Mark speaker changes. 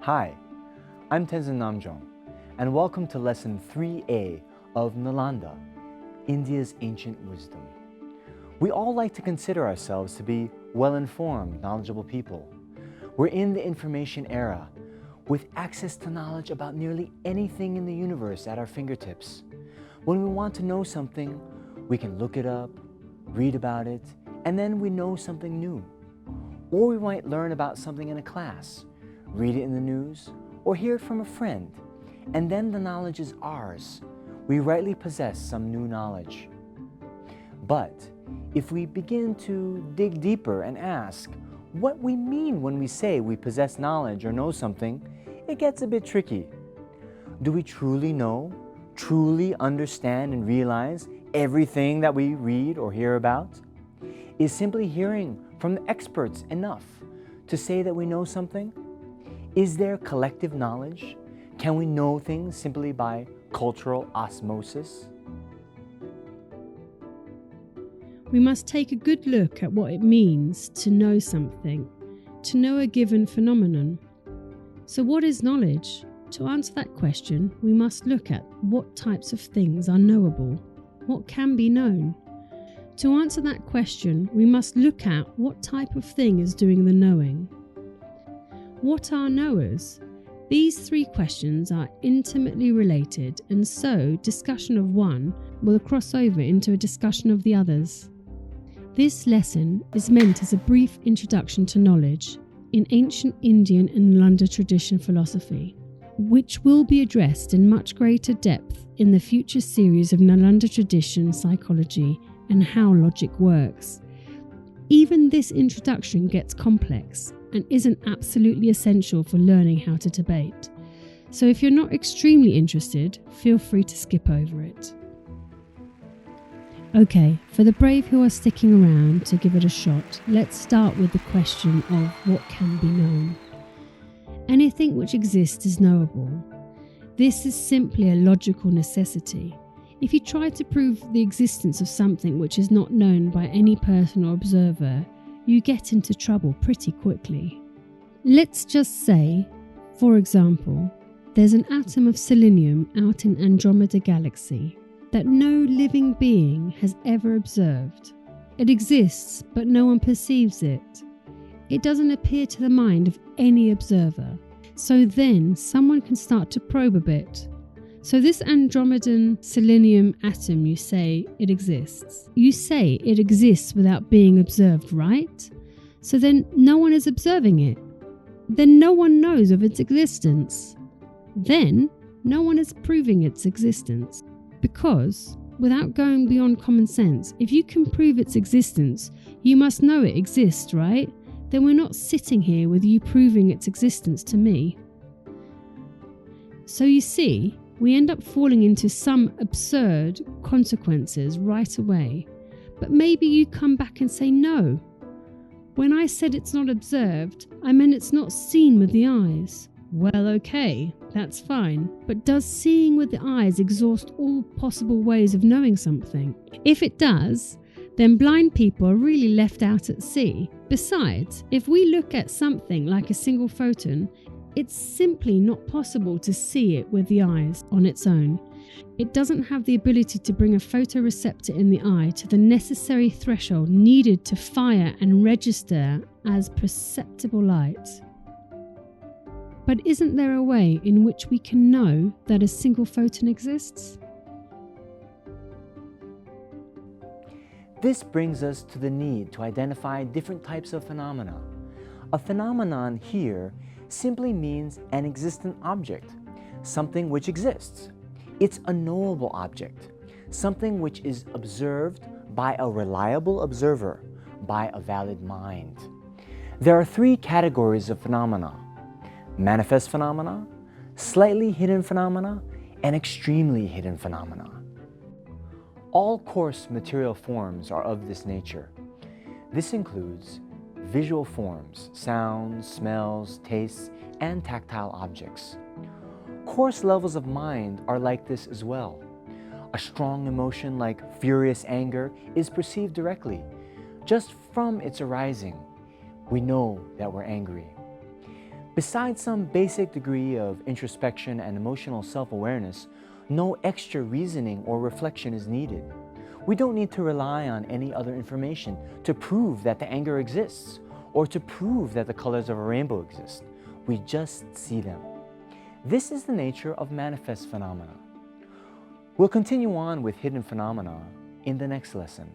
Speaker 1: Hi, I'm Tenzin Namjong, and welcome to Lesson 3A of Nalanda, India's Ancient Wisdom. We all like to consider ourselves to be well-informed, knowledgeable people. We're in the information era, with access to knowledge about nearly anything in the universe at our fingertips. When we want to know something, we can look it up, read about it, and then we know something new. Or we might learn about something in a class, read it in the news, or hear it from a friend, and then the knowledge is ours. We rightly possess some new knowledge. But if we begin to dig deeper and ask what we mean when we say we possess knowledge or know something, it gets a bit tricky. Do we truly know, truly understand and realize everything that we read or hear about? Is simply hearing from the experts enough to say that we know something? Is there collective knowledge? Can we know things simply by cultural osmosis?
Speaker 2: We must take a good look at what it means to know something, to know a given phenomenon. So what is knowledge? To answer that question, we must look at what types of things are knowable, what can be known. To answer that question, we must look at what type of thing is doing the knowing. What are knowers? These three questions are intimately related, and so discussion of one will cross over into a discussion of the others. This lesson is meant as a brief introduction to knowledge in ancient Indian and Nalanda tradition philosophy, which will be addressed in much greater depth in the future series of Nalanda tradition psychology and how logic works. Even this introduction gets complex and isn't absolutely essential for learning how to debate. So if you're not extremely interested, feel free to skip over it. Okay, for the brave who are sticking around to give it a shot, let's start with the question of what can be known. Anything which exists is knowable. This is simply a logical necessity. If you try to prove the existence of something which is not known by any person or observer, you get into trouble pretty quickly. Let's just say, for example, there's an atom of selenium out in Andromeda Galaxy that no living being has ever observed. It exists, but no one perceives it. It doesn't appear to the mind of any observer. So then someone can start to probe a bit. So this Andromedan selenium atom, you say it exists. You say it exists without being observed, right? So then no one is observing it. Then no one knows of its existence. Then no one is proving its existence. Because, without going beyond common sense, if you can prove its existence, you must know it exists, right? Then we're not sitting here with you proving its existence to me. So you see, we end up falling into some absurd consequences right away. But maybe you come back and say no. When I said it's not observed, I meant it's not seen with the eyes. Well, okay, that's fine. But does seeing with the eyes exhaust all possible ways of knowing something? If it does, then blind people are really left out at sea. Besides, if we look at something like a single photon, it's simply not possible to see it with the eyes on its own. It doesn't have the ability to bring a photoreceptor in the eye to the necessary threshold needed to fire and register as perceptible light. But isn't there a way in which we can know that a single photon exists?
Speaker 1: This brings us to the need to identify different types of phenomena. A phenomenon here simply means an existent object, something which exists. It's a knowable object, something which is observed by a reliable observer, by a valid mind. There are three categories of phenomena: manifest phenomena, slightly hidden phenomena, and extremely hidden phenomena. All coarse material forms are of this nature. This includes visual forms, sounds, smells, tastes, and tactile objects. Coarse levels of mind are like this as well. A strong emotion like furious anger is perceived directly. Just from its arising, we know that we're angry. Besides some basic degree of introspection and emotional self-awareness, no extra reasoning or reflection is needed. We don't need to rely on any other information to prove that the anger exists or to prove that the colors of a rainbow exist. We just see them. This is the nature of manifest phenomena. We'll continue on with hidden phenomena in the next lesson.